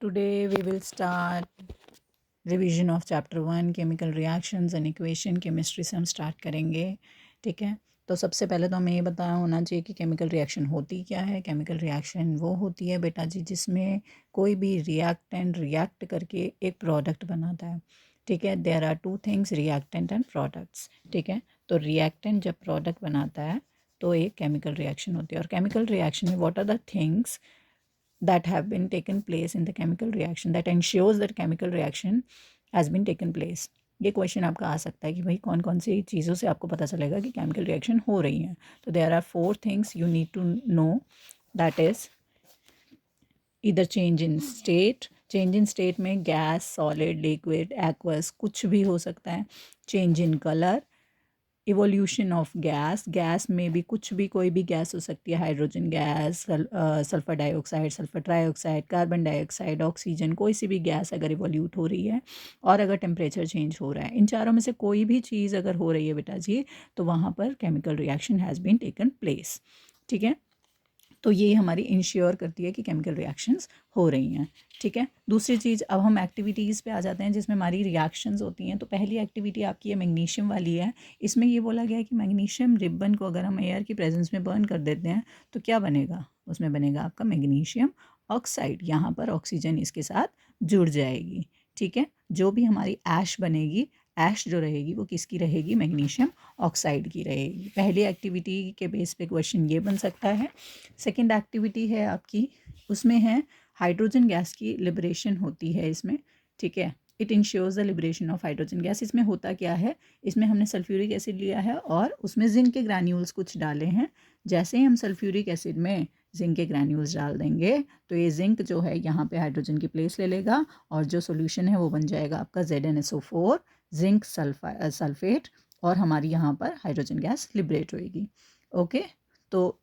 Today we will start revision of chapter 1 chemical reactions and equation chemistry से हम start करेंगे। ठीक है, तो सबसे पहले तो हमें ये बताया होना चाहिए कि केमिकल रिएक्शन होती क्या है। केमिकल रिएक्शन वो होती है बेटा जी जिसमें कोई भी रिएक्टेंट रिएक्ट करके एक प्रोडक्ट बनाता है। ठीक है, there are two things, reactant and products. ठीक है, तो रिएक्टेंट जब प्रोडक्ट बनाता है तो एक केमिकल रिएक्शन होती है। और केमिकल रिएक्शन में what are the things that have been taken place in the chemical reaction that ensures that chemical reaction has been taken place। ये क्वेश्चन आपका आ सकता है कि भाई कौन कौन सी चीज़ों से आपको पता चलेगा कि केमिकल रिएक्शन हो रही है। तो there are 4 things you need to know, that is इधर चेंज इन स्टेट में गैस, सॉलिड, लिक्विड, एक्वस कुछ भी हो सकता है। Change in colour, evolution of gas में भी कुछ भी कोई भी गैस हो सकती है, hydrogen gas, sulphur dioxide, sulphur trioxide, carbon dioxide, oxygen, कोई सी भी गैस अगर इवोल्यूट हो रही है और अगर टेम्परेचर चेंज हो रहा है, इन चारों में से कोई भी चीज़ अगर हो रही है बेटा जी तो वहाँ पर chemical reaction has been taken place. ठीक है, तो ये हमारी इंश्योर करती है कि केमिकल रिएक्शंस हो रही हैं। ठीक है, दूसरी चीज़, अब हम एक्टिविटीज़ पे आ जाते हैं जिसमें हमारी रिएक्शंस होती हैं। तो पहली एक्टिविटी आपकी ये मैग्नीशियम वाली है। इसमें ये बोला गया है कि मैग्नीशियम रिबन को अगर हम एयर की प्रेजेंस में बर्न कर देते हैं तो क्या बनेगा, उसमें बनेगा आपका मैग्नीशियम ऑक्साइड। यहाँ पर ऑक्सीजन इसके साथ जुड़ जाएगी। ठीक है, जो भी हमारी ऐश बनेगी, ऐश जो रहेगी वो किसकी रहेगी, मैग्नीशियम ऑक्साइड की रहेगी। पहली एक्टिविटी के बेस पे क्वेश्चन ये बन सकता है। सेकंड एक्टिविटी है आपकी, उसमें है हाइड्रोजन गैस की लिबरेशन होती है इसमें। ठीक है, it ensures the liberation of hydrogen gas. इसमें होता क्या है, इसमें हमने सल्फ्यूरिक एसिड लिया है और उसमें जिंक के ग्रैन्यूल्स कुछ डाले हैं। जैसे ही हम सल्फ्यूरिक एसिड में जिंक के ग्रैन्यूल्स डाल देंगे तो ये जिंक जो है यहाँ पे हाइड्रोजन की प्लेस ले लेगा और जो सोल्यूशन है वो बन जाएगा आपका ZnSO4 जिंक सल्फेट, और हमारी यहाँ पर हाइड्रोजन गैस लिबरेट होएगी। ओके, तो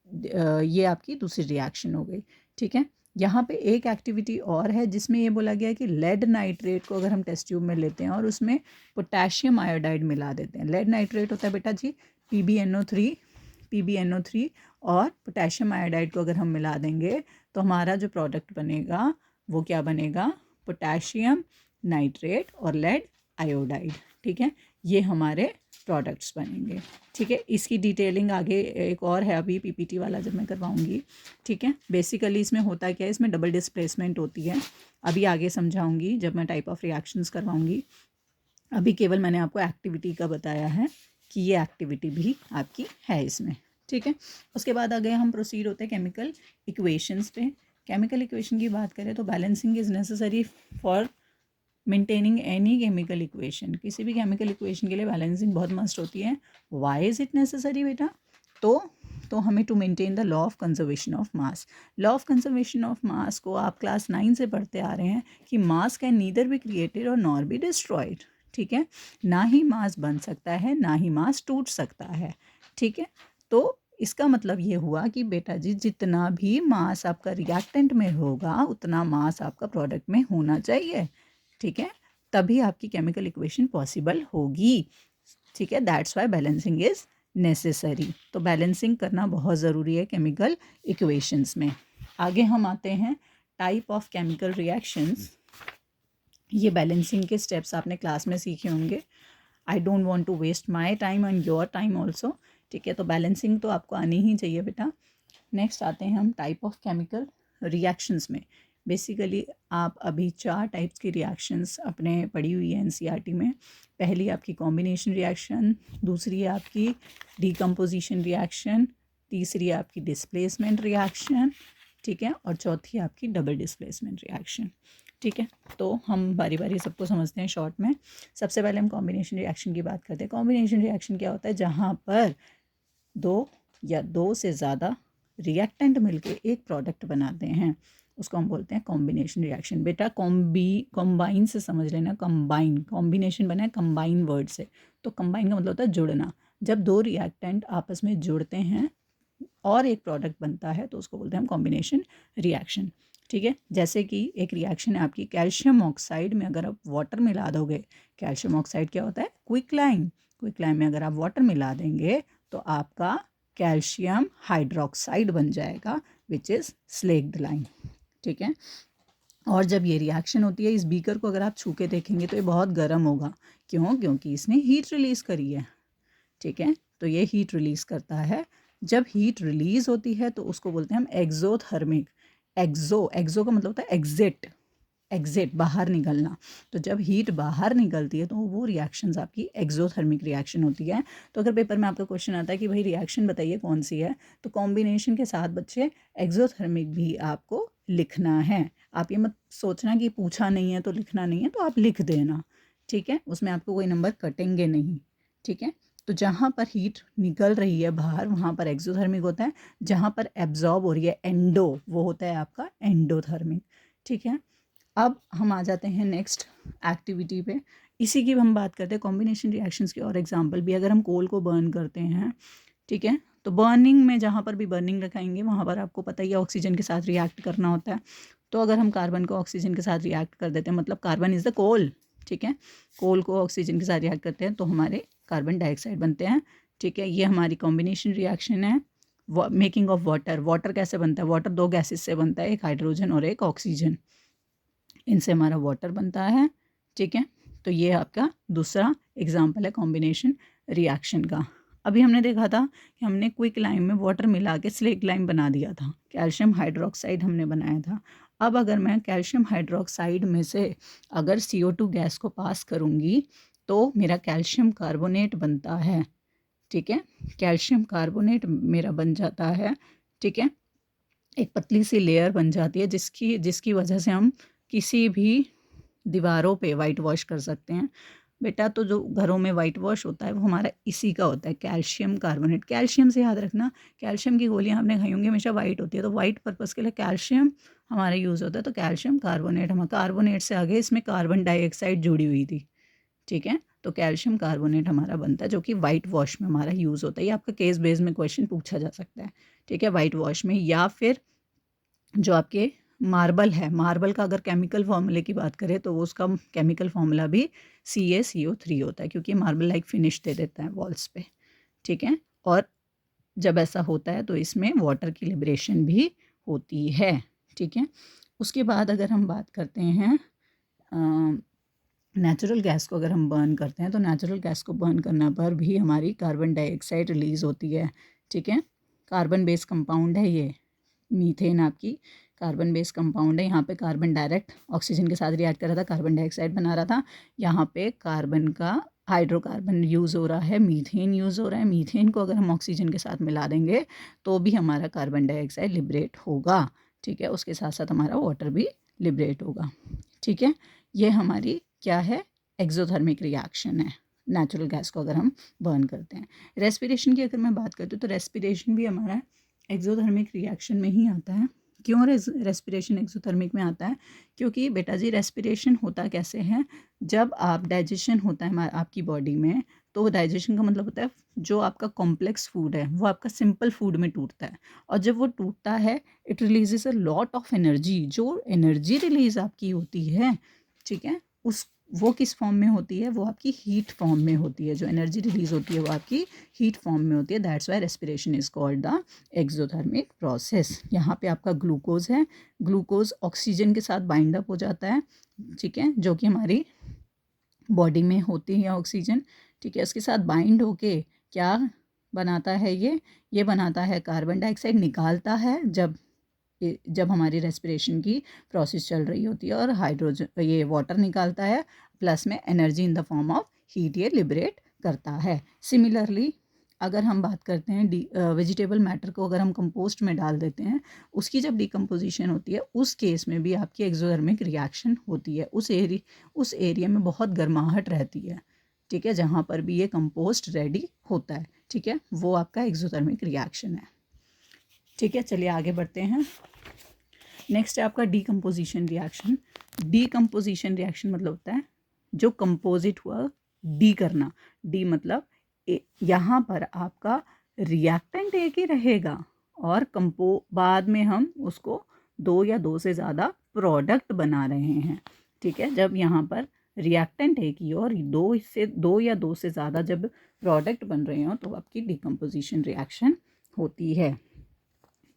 ये आपकी दूसरी रिएक्शन हो गई। ठीक है, यहाँ पे एक एक्टिविटी और है जिसमें ये बोला गया है कि लेड नाइट्रेट को अगर हम टेस्ट ट्यूब में लेते हैं और उसमें पोटेशियम आयोडाइड मिला देते हैं। लेड नाइट्रेट होता है बेटा जी PbNO3 और पोटेशियम आयोडाइड को अगर हम मिला देंगे तो हमारा जो प्रोडक्ट बनेगा वो क्या बनेगा, पोटेशियम नाइट्रेट और लेड आयोडाइड। ठीक है, ये हमारे प्रोडक्ट्स बनेंगे। ठीक है, इसकी डिटेलिंग आगे एक और है, अभी PPT वाला जब मैं करवाऊंगी। ठीक है, बेसिकली इसमें होता क्या है, इसमें डबल डिस्प्लेसमेंट होती है, अभी आगे समझाऊंगी जब मैं टाइप ऑफ रिएक्शंस करवाऊंगी। अभी केवल मैंने आपको एक्टिविटी का बताया है कि ये एक्टिविटी भी आपकी है इसमें। ठीक है, उसके बाद आगे हम प्रोसीड होते हैं केमिकल इक्वेशंस पे। केमिकल इक्वेशन की बात करें तो balancing is necessary for maintaining any chemical equation. किसी भी केमिकल इक्वेशन के लिए बैलेंसिंग बहुत मस्ट होती है। वाई इज़ इट नेसेसरी बेटा, तो हमें to maintain the law of conservation of mass. Law of conservation of mass को आप क्लास 9 से पढ़ते आ रहे हैं कि मास कैन नीदर बी क्रिएटेड और नॉर बी डिस्ट्रॉयड। ठीक है, ना ही मास बन सकता है ना ही मास टूट सकता है। ठीक है, तो इसका मतलब ये हुआ कि बेटा जी जितना भी मास आपका रिएक्टेंट में होगा उतना मास आपका प्रोडक्ट में होना चाहिए। ठीक है, तभी आपकी केमिकल इक्वेशन पॉसिबल होगी। ठीक है, that's why balancing is necessary. तो बैलेंसिंग करना बहुत ज़रूरी है केमिकल इक्वेशंस में। आगे हम आते हैं टाइप ऑफ केमिकल रिएक्शंस। ये बैलेंसिंग के स्टेप्स आपने क्लास में सीखे होंगे। I don't want to waste my time and your time also. ठीक है, तो बैलेंसिंग तो आपको आनी ही चाहिए बेटा। नेक्स्ट आते हैं हम टाइप ऑफ केमिकल रिएक्शंस में। बेसिकली आप अभी 4 टाइप्स की रिएक्शंस अपने पढ़ी हुई है NCERT में। पहली आपकी कॉम्बिनेशन रिएक्शन, दूसरी है आपकी डिकम्पोजिशन रिएक्शन, तीसरी है आपकी डिस्प्लेसमेंट रिएक्शन, ठीक है, और चौथी आपकी डबल डिस्प्लेसमेंट रिएक्शन। ठीक है, तो हम बारी बारी सबको समझते हैं शॉर्ट में। सबसे पहले हम कॉम्बिनेशन रिएक्शन की बात करते हैं। कॉम्बिनेशन रिएक्शन क्या होता है, जहाँ पर 2 या 2 से ज़्यादा रिएक्टेंट मिलके एक प्रोडक्ट बनाते हैं, उसको हम बोलते हैं कॉम्बिनेशन रिएक्शन। बेटा कॉम्बाइन से समझ लेना, कंबाइन, कॉम्बिनेशन बना है कंबाइन वर्ड से, तो कंबाइन का मतलब होता है जुड़ना। जब 2 रिएक्टेंट आपस में जुड़ते हैं और एक प्रोडक्ट बनता है तो उसको बोलते हैं हम कॉम्बिनेशन रिएक्शन। ठीक है, जैसे कि एक रिएक्शन है आपकी कैल्शियम ऑक्साइड में अगर आप वाटर मिला दोगे, कैल्शियम ऑक्साइड क्या होता है, क्विकलाइम। क्विकलाइम में अगर आप वाटर मिला देंगे तो आपका कैल्शियम हाइड्रोक्साइड बन जाएगा विच इज़ स्लेक्ड लाइम। ठीक है, और जब ये रिएक्शन होती है, इस बीकर को अगर आप छू के देखेंगे तो ये बहुत गर्म होगा। क्यों? क्योंकि इसने हीट रिलीज़ करी है। ठीक है, तो ये हीट रिलीज़ करता है। जब हीट रिलीज़ होती है तो उसको बोलते हैं हम एक्सोथर्मिक। एक्सो का मतलब होता है एग्जिट, बाहर निकलना। तो जब हीट बाहर निकलती है तो वो रिएक्शंस आपकी एक्सोथर्मिक रिएक्शन होती है। तो अगर पेपर में आपका क्वेश्चन आता है कि भाई रिएक्शन बताइए कौन सी है, तो कॉम्बिनेशन के साथ बच्चे एक्सोथर्मिक भी आपको लिखना है। आप ये मत सोचना कि पूछा नहीं है तो लिखना नहीं है, तो आप लिख देना। ठीक है, उसमें आपको कोई नंबर कटेंगे नहीं। ठीक है, तो जहाँ पर हीट निकल रही है बाहर वहाँ पर एक्सोथर्मिक होता है, जहाँ पर एब्जॉर्ब हो रही है वो होता है आपका एंडोथर्मिक। ठीक है, अब हम आ जाते हैं नेक्स्ट एक्टिविटी पे। इसी की हम बात करते हैं कॉम्बिनेशन रिएक्शंस की और एग्जांपल भी। अगर हम कोल को बर्न करते हैं, ठीक है, तो बर्निंग में जहाँ पर भी बर्निंग रखाएंगे वहाँ पर आपको पता ही है ऑक्सीजन के साथ रिएक्ट करना होता है। तो अगर हम कार्बन को ऑक्सीजन के साथ रिएक्ट कर देते हैं, मतलब कार्बन इज़ द कोल। ठीक है, कोल को ऑक्सीजन के साथ रिएक्ट करते हैं तो हमारे कार्बन डाइऑक्साइड बनते हैं। ठीक है, ये हमारी कॉम्बिनेशन रिएक्शन है। मेकिंग ऑफ वाटर कैसे बनता है? वाटर दो गैसेस से बनता है, एक हाइड्रोजन और एक ऑक्सीजन। इनसे हमारा वाटर बनता है। ठीक है, तो ये आपका दूसरा एग्जाम्पल है कॉम्बिनेशन रिएक्शन का। अभी हमने देखा था कि हमने क्विक लाइम में वाटर मिला के स्लेक लाइम बना दिया था, कैल्शियम हाइड्रोक्साइड हमने बनाया था। अब अगर मैं कैल्शियम हाइड्रोक्साइड में से अगर CO2 गैस को पास करूँगी तो मेरा कैल्शियम कार्बोनेट बनता है। ठीक है, कैल्शियम कार्बोनेट मेरा बन जाता है। ठीक है, एक पतली सी लेयर बन जाती है जिसकी जिसकी वजह से हम किसी भी दीवारों पे वाइट वॉश कर सकते हैं। बेटा, तो जो घरों में वाइट वॉश होता है वो हमारा इसी का होता है, कैल्शियम कार्बोनेट। कैल्शियम से याद रखना, कैल्शियम की गोलियां आपने खाई होंगी, हमेशा वाइट होती है, तो वाइट पर्पज़ के लिए कैल्शियम हमारा यूज़ होता है। तो कैल्शियम कार्बोनेट, हमारा कार्बोनेट से आगे इसमें कार्बन डाइऑक्साइड जुड़ी हुई थी। ठीक है, तो कैल्शियम कार्बोनेट हमारा बनता है जो कि वाइट वॉश में हमारा यूज़ होता है। ये आपका केस बेस में क्वेश्चन पूछा जा सकता है। ठीक है, वाइट वॉश में, या फिर जो आपके मार्बल है, मार्बल का अगर केमिकल फॉर्मूले की बात करें तो वो उसका केमिकल फॉर्मूला भी CaCO3 होता है, क्योंकि मार्बल लाइक फिनिश दे देता है वॉल्स पे। ठीक है, और जब ऐसा होता है तो इसमें वाटर की लिबरेशन भी होती है। ठीक है, उसके बाद अगर हम बात करते हैं नेचुरल गैस को, अगर हम बर्न करते हैं तो नेचुरल गैस को बर्न करने पर भी हमारी कार्बन डाइऑक्साइड रिलीज़ होती है। ठीक है, कार्बन बेस कंपाउंड है ये, मीथेन आपकी कार्बन बेस कंपाउंड है। यहाँ पे कार्बन डायरेक्ट ऑक्सीजन के साथ रिएक्ट कर रहा था, कार्बन डाइऑक्साइड बना रहा था। यहाँ पे कार्बन का हाइड्रोकार्बन यूज़ हो रहा है, मीथेन यूज़ हो रहा है। मीथेन को अगर हम ऑक्सीजन के साथ मिला देंगे तो भी हमारा कार्बन डाइऑक्साइड लिबरेट होगा। ठीक है, उसके साथ साथ हमारा वाटर भी लिबरेट होगा। ठीक है, ये हमारी क्या है? एक्सोथर्मिक रिएक्शन है, नेचुरल गैस को अगर हम बर्न करते हैं। रेस्पिरेशन की अगर मैं बात करती हूँ तो रेस्पिरेशन भी हमारा एक्सोथर्मिक रिएक्शन में ही आता है। क्यों रेस्पिरेशन एक्सोथर्मिक में आता है? क्योंकि बेटा जी रेस्पिरेशन होता कैसे है, जब आप डाइजेशन होता है आपकी बॉडी में, तो डाइजेशन का मतलब होता है जो आपका कॉम्प्लेक्स फूड है वो आपका सिंपल फूड में टूटता है, और जब वो टूटता है it releases a lot of energy. जो एनर्जी रिलीज आपकी होती है, ठीक है, उस वो किस फॉर्म में होती है? वो आपकी हीट फॉर्म में होती है। जो एनर्जी रिलीज होती है वो आपकी हीट फॉर्म में होती है। That's why respiration is called the exothermic process. यहाँ पे आपका ग्लूकोज है, ग्लूकोज ऑक्सीजन के साथ बाइंड अप हो जाता है। ठीक है, जो कि हमारी बॉडी में होती है ऑक्सीजन। ठीक है, उसके साथ बाइंड होके क्या बनाता है? ये बनाता है कार्बन डाइऑक्साइड, निकालता है जब हमारी रेस्पिरेशन की प्रोसेस चल रही होती है, और हाइड्रोजन ये वाटर निकालता है, प्लस में energy in the form of heat ये लिबरेट करता है। सिमिलरली अगर हम बात करते हैं वेजिटेबल मैटर को अगर हम कंपोस्ट में डाल देते हैं, उसकी जब डिकम्पोजिशन होती है उस केस में भी आपकी एक्सोथर्मिक रिएक्शन होती है। उस एरिया में बहुत गर्माहट रहती है। ठीक है, जहाँ पर भी ये कंपोस्ट रेडी होता है, ठीक है, वो आपका एक्सोथर्मिक रिएक्शन है। ठीक है, चलिए आगे बढ़ते हैं। नेक्स्ट है आपका डीकम्पोजिशन रिएक्शन। डीकम्पोजिशन रिएक्शन मतलब होता है जो कंपोजिट हुआ, डी करना। डी मतलब यहाँ पर आपका रिएक्टेंट एक ही रहेगा और बाद में हम उसको दो या दो से ज़्यादा प्रोडक्ट बना रहे हैं। ठीक है, जब यहाँ पर रिएक्टेंट एक ही और दो या दो से ज़्यादा जब प्रोडक्ट बन रहे हो तो आपकी डीकम्पोजिशन रिएक्शन होती है।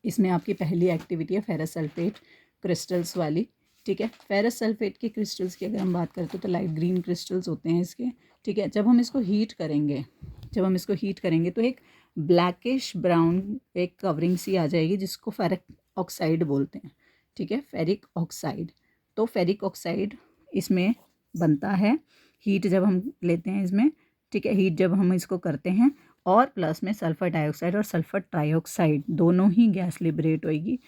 इसमें आपकी पहली एक्टिविटी है फेरस सल्फेट क्रिस्टल्स वाली। ठीक है। फेरस सल्फेट के क्रिस्टल्स की अगर हम बात करते हैं तो लाइट ग्रीन क्रिस्टल्स होते हैं इसके, ठीक है। जब हम इसको हीट करेंगे तो एक ब्लैकिश ब्राउन एक कवरिंग सी आ जाएगी जिसको फेरिक ऑक्साइड बोलते हैं, ठीक है, फेरिक ऑक्साइड। तो फेरिक ऑक्साइड इसमें बनता है, हीट जब हम लेते हैं इसमें, ठीक है, हीट जब हम इसको करते हैं, और प्लस में सल्फर डाइऑक्साइड और सल्फर ट्राइऑक्साइड दोनों ही गैस लिबरेट होएगी।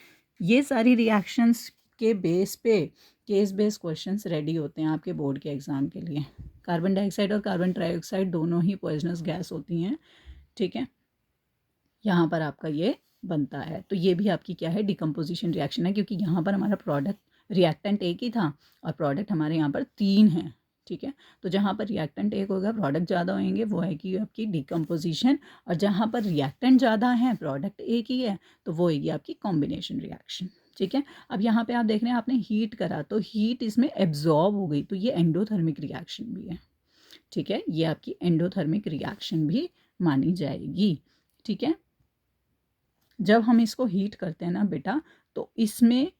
ये सारी रिएक्शंस के बेस पे केस बेस्ड क्वेश्चंस रेडी होते हैं आपके बोर्ड के एग्ज़ाम के लिए। कार्बन डाइऑक्साइड और कार्बन ट्राइऑक्साइड दोनों ही पॉइजनस गैस होती हैं, ठीक है। यहाँ पर आपका ये बनता है, तो ये भी आपकी क्या है, डिकम्पोजिशन रिएक्शन है, क्योंकि यहाँ पर हमारा प्रोडक्ट रिएक्टेंट एक ही था और प्रोडक्ट हमारे यहाँ पर 3 हैं, ठीक है। तो जहाँ पर रिएक्टेंट एक होगा प्रोडक्ट ज़्यादा होंगे, वो है कि आपकी डिकम्पोजिशन, और जहाँ पर रिएक्टेंट ज़्यादा है प्रोडक्ट एक ही है तो वो होगी आपकी कॉम्बिनेशन रिएक्शन, ठीक है। अब यहाँ पे आप देख रहे हैं आपने हीट करा तो हीट इसमें एब्जॉर्ब हो गई, तो ये एंडोथर्मिक रिएक्शन भी है, ठीक है, ये आपकी एंडोथर्मिक रिएक्शन भी मानी जाएगी, ठीक है। जब हम इसको हीट करते हैं ना बेटा, तो इसमें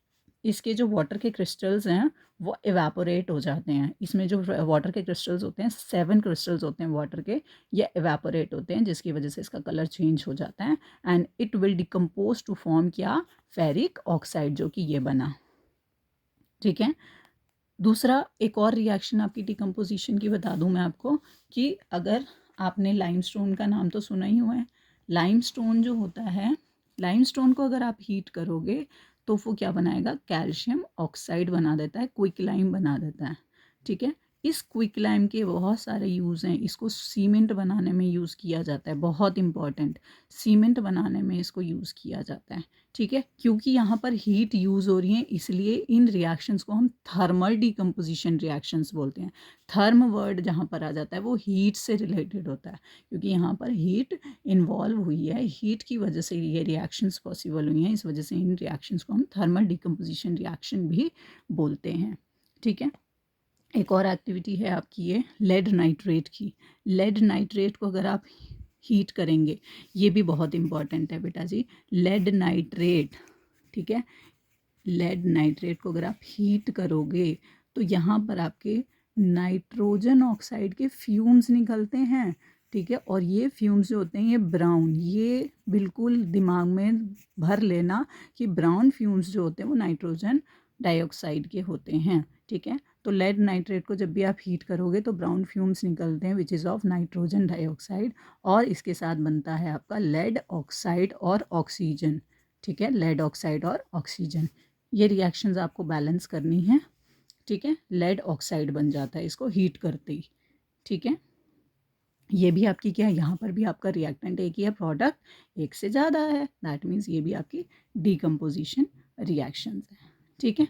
इसके जो वाटर के क्रिस्टल्स हैं वो इवेपोरेट हो जाते हैं। इसमें जो वाटर के क्रिस्टल्स होते हैं 7 क्रिस्टल्स होते हैं वाटर के, ये इवेपोरेट होते हैं जिसकी वजह से इसका कलर चेंज हो जाता है and it will decompose to form क्या, फेरिक ऑक्साइड, जो कि ये बना, ठीक है। दूसरा एक और रिएक्शन आपकी डिकम्पोजिशन की बता दूं मैं आपको, कि अगर आपने लाइमस्टोन का नाम तो सुना ही हुआ है। लाइमस्टोन जो होता है, लाइमस्टोन को अगर आप हीट करोगे तो वो क्या बनाएगा, कैल्शियम ऑक्साइड बना देता है, क्विक लाइम बना देता है, ठीक है। इस क्विक लाइम के बहुत सारे यूज़ हैं, इसको सीमेंट बनाने में यूज़ किया जाता है, बहुत इंपॉर्टेंट, सीमेंट बनाने में इसको यूज़ किया जाता है, ठीक है। क्योंकि यहाँ पर हीट यूज़ हो रही है इसलिए इन रिएक्शंस को हम थर्मल डिकम्पोजिशन रिएक्शंस बोलते हैं। थर्म वर्ड जहाँ पर आ जाता है वो हीट से रिलेटेड होता है, क्योंकि यहाँ पर हीट इन्वॉल्व हुई है, हीट की वजह से ये रिएक्शंस पॉसिबल हुई हैं, इस वजह से इन रिएक्शंस को हम थर्मल डिकम्पोजिशन रिएक्शन भी बोलते हैं, ठीक है। एक और एक्टिविटी है आपकी ये लेड नाइट्रेट की। लेड नाइट्रेट को अगर आप हीट करेंगे, ये भी बहुत इंपॉर्टेंट है बेटा जी, लेड नाइट्रेट, ठीक है। लेड नाइट्रेट को अगर आप हीट करोगे तो यहाँ पर आपके नाइट्रोजन ऑक्साइड के फ्यूम्स निकलते हैं, ठीक है। और ये फ्यूम्स जो होते हैं ये ब्राउन, ये बिल्कुल दिमाग में भर लेना कि ब्राउन फ्यूम्स जो होते हैं वो नाइट्रोजन डाइऑक्साइड के होते हैं, ठीक है। तो लेड नाइट्रेट को जब भी आप हीट करोगे तो ब्राउन फ्यूम्स निकलते हैं which is of nitrogen dioxide, और इसके साथ बनता है आपका लेड ऑक्साइड और ऑक्सीजन, ठीक है, लेड ऑक्साइड और ऑक्सीजन। ये रिएक्शंस आपको बैलेंस करनी है, ठीक है। लेड ऑक्साइड बन जाता है इसको हीट करते ही, ठीक है। ये भी आपकी क्या है, यहाँ पर भी आपका रिएक्टेंट एक ही है, प्रोडक्ट एक से ज़्यादा है, दैट मीन्स ये भी आपकी डिकम्पोजिशन रिएक्शंस है, ठीक है।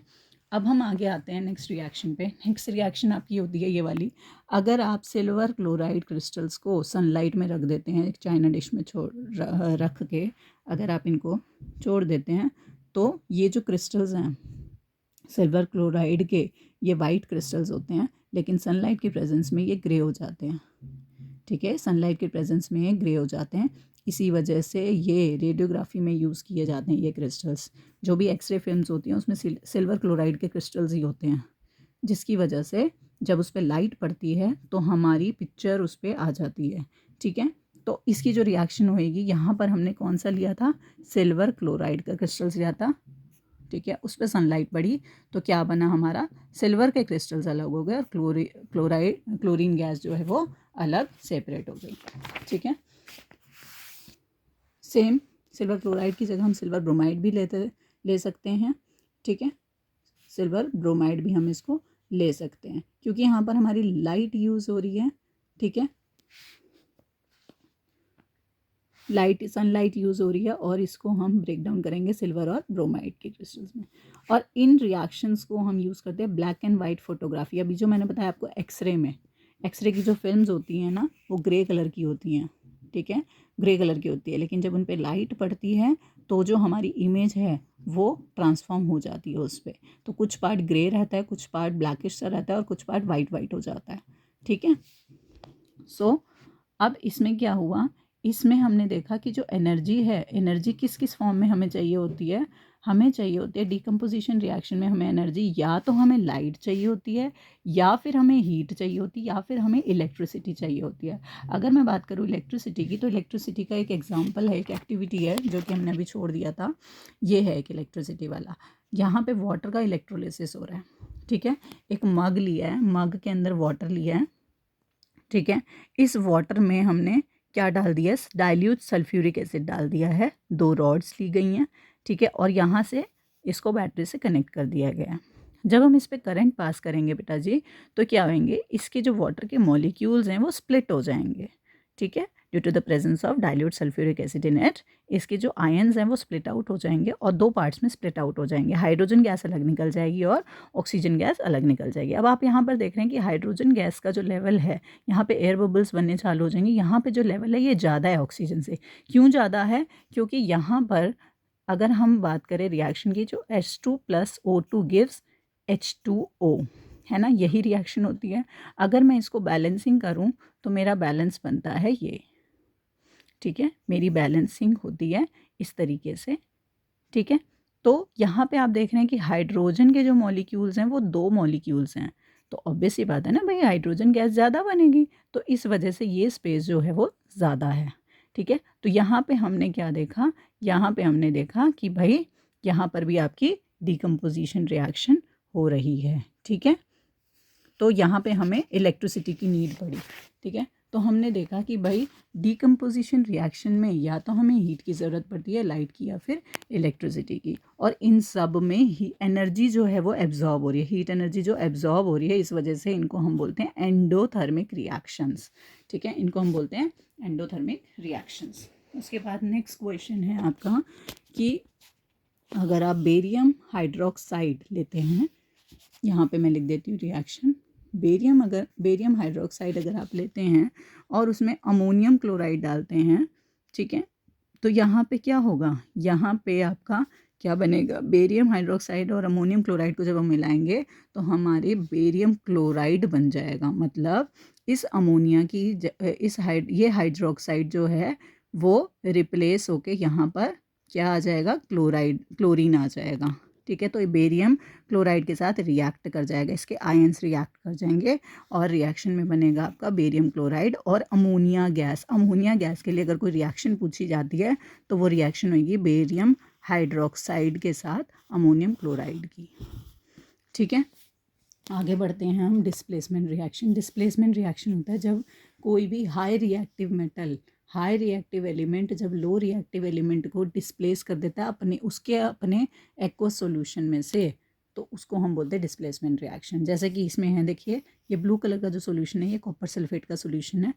अब हम आगे आते हैं नेक्स्ट रिएक्शन पे। नेक्स्ट रिएक्शन आपकी होती है ये वाली, अगर आप सिल्वर क्लोराइड क्रिस्टल्स को सनलाइट में रख देते हैं, एक चाइना डिश में रख के अगर आप इनको छोड़ देते हैं तो ये जो क्रिस्टल्स हैं सिल्वर क्लोराइड के, ये वाइट क्रिस्टल्स होते हैं, लेकिन सनलाइट की प्रेजेंस में ये ग्रे हो जाते हैं, ठीक है, सनलाइट के प्रेजेंस में ये ग्रे हो जाते हैं। इसी वजह से ये रेडियोग्राफी में यूज़ किए जाते हैं ये क्रिस्टल्स, जो भी एक्सरे फिल्म्स होती हैं उसमें सिल्वर क्लोराइड के क्रिस्टल्स ही होते हैं, जिसकी वजह से जब उस पर लाइट पड़ती है तो हमारी पिक्चर उस पर आ जाती है, ठीक है। तो इसकी जो रिएक्शन होएगी, यहाँ पर हमने कौन सा लिया था, सिल्वर क्लोराइड का क्रिस्टल्स लिया था, ठीक है। उस पर सनलाइट पड़ी तो क्या बना, हमारा सिल्वर के क्रिस्टल्स अलग हो गए और क्लोरीन गैस जो है वो अलग सेपरेट हो गई, ठीक है। सेम सिल्वर क्लोराइड की जगह हम सिल्वर ब्रोमाइड भी ले सकते हैं, ठीक है, सिल्वर ब्रोमाइड भी हम इसको ले सकते हैं, क्योंकि यहाँ पर हमारी लाइट यूज़ हो रही है, ठीक है, सनलाइट यूज़ हो रही है, और इसको हम ब्रेक डाउन करेंगे सिल्वर और ब्रोमाइड के क्रिस्टल्स में। और इन रिएक्शंस को हम यूज़ करते हैं ब्लैक एंड वाइट फोटोग्राफी। अभी जो मैंने बताया आपको एक्सरे में, एक्सरे की जो फिल्म्स होती हैं ना वो ग्रे कलर की होती हैं, ठीक है, ग्रे कलर की होती है, लेकिन जब उन पर लाइट पड़ती है तो जो हमारी इमेज है वो ट्रांसफॉर्म हो जाती है उस पर, तो कुछ पार्ट ग्रे रहता है, कुछ पार्ट ब्लैकिश सा रहता है और कुछ पार्ट वाइट हो जाता है, ठीक है। सो अब इसमें क्या हुआ, इसमें हमने देखा कि जो एनर्जी है, एनर्जी किस किस फॉर्म में हमें चाहिए होती है, हमें चाहिए होती है डिकम्पोजिशन रिएक्शन में, हमें एनर्जी या तो हमें लाइट चाहिए होती है, या फिर हमें हीट चाहिए होती है, या फिर हमें इलेक्ट्रिसिटी चाहिए होती है। अगर मैं बात करूँ इलेक्ट्रिसिटी की, तो इलेक्ट्रिसिटी का एक एग्जांपल है, एक एक्टिविटी है जो कि हमने अभी छोड़ दिया था, ये है एक इलेक्ट्रिसिटी वाला। यहाँ पे वाटर का इलेक्ट्रोलिसिस हो रहा है, ठीक है। एक मग लिया है, मग के अंदर वाटर लिया है, ठीक है। इस वाटर में हमने क्या डाल दिया है, डाइल्यूट सल्फ्यूरिक एसिड डाल दिया है, 2 रॉड्स ली गई हैं, ठीक है। और यहाँ से इसको बैटरी से कनेक्ट कर दिया गया है। जब हम इस पर करंट पास करेंगे बेटा जी, तो क्या होंगे, इसके जो वाटर के मॉलिक्यूल्स हैं वो स्प्लिट हो जाएंगे, ठीक है, due to the presence of dilute sulphuric acid in it. इसके जो आयंस हैं वो स्प्लिट आउट हो जाएंगे और 2 पार्ट्स में स्प्लिट आउट हो जाएंगे, हाइड्रोजन गैस अलग निकल जाएगी और ऑक्सीजन गैस अलग निकल जाएगी। अब आप यहाँ पर देख रहे हैं कि हाइड्रोजन गैस का जो लेवल है, यहाँ पे एयर बबल्स बनने चालू हो जाएंगे, यहाँ पे जो लेवल है ये ज़्यादा है ऑक्सीजन से। क्यों ज़्यादा है, क्योंकि यहाँ पर अगर हम बात करें रिएक्शन की, जो H2 + O2 गिव्स H2O, है ना, यही रिएक्शन होती है। अगर मैं इसको बैलेंसिंग करूँ तो मेरा बैलेंस बनता है ये, ठीक है, मेरी बैलेंसिंग होती है इस तरीके से, ठीक है। तो यहाँ पे आप देख रहे हैं कि हाइड्रोजन के जो मॉलिक्यूल्स हैं वो 2 मॉलिक्यूल्स हैं, तो ऑब्वियस सी बात है ना भाई, हाइड्रोजन गैस ज़्यादा बनेगी, तो इस वजह से ये स्पेस जो है वो ज़्यादा है, ठीक है। तो यहाँ पे हमने क्या देखा, यहाँ पे हमने देखा कि भाई यहाँ पर भी आपकी डिकम्पोजिशन रिएक्शन हो रही है, ठीक है। तो यहाँ पे हमें इलेक्ट्रिसिटी की नीड पड़ी, ठीक है। तो हमने देखा कि भाई डिकम्पोजिशन रिएक्शन में या तो हमें हीट की ज़रूरत पड़ती है, लाइट की या फिर इलेक्ट्रिसिटी की, और इन सब में ही एनर्जी जो है वो एब्जॉर्ब हो रही है, हीट एनर्जी जो एब्जॉर्ब हो रही है, इस वजह से इनको हम बोलते हैं एंडोथर्मिक रिएक्शंस, ठीक है, इनको हम बोलते हैं एंडोथर्मिक रिएक्शंस। उसके बाद नेक्स्ट क्वेश्चन है आपका कि अगर आप बेरियम हाइड्रोक्साइड लेते हैं, यहाँ पे मैं लिख देती हूँ रिएक्शन, बेरियम हाइड्रोक्साइड अगर आप लेते हैं और उसमें अमोनियम क्लोराइड डालते हैं, ठीक है, तो यहाँ पे क्या होगा, यहाँ पे आपका क्या बनेगा, बेरियम हाइड्रोक्साइड और अमोनियम क्लोराइड को जब हम मिलाएंगे तो हमारे बेरियम क्लोराइड बन जाएगा। मतलब इस अमोनिया की ये हाइड्रोक्साइड जो है वो रिप्लेस होके यहाँ पर क्या आ जाएगा, क्लोरीन आ जाएगा, ठीक है। तो ये बेरियम क्लोराइड के साथ रिएक्ट कर जाएगा, इसके आयंस रिएक्ट कर जाएंगे और रिएक्शन में बनेगा आपका बेरियम क्लोराइड और अमोनिया गैस। अमोनिया गैस के लिए अगर कोई रिएक्शन पूछी जाती है तो वो रिएक्शन होगी बेरियम हाइड्रोक्साइड के साथ अमोनियम क्लोराइड की, ठीक है। आगे बढ़ते हैं हम, डिस्प्लेसमेंट रिएक्शन। डिस्प्लेसमेंट रिएक्शन होता है जब कोई भी हाई रिएक्टिव एलिमेंट जब लो रिएक्टिव एलिमेंट को डिस्प्लेस कर देता है अपने एक्वस सॉल्यूशन में से, तो उसको हम बोलते हैं डिस्प्लेसमेंट रिएक्शन। जैसे कि इसमें है, देखिए ये ब्लू कलर का जो सॉल्यूशन है ये कॉपर सल्फेट का सॉल्यूशन है,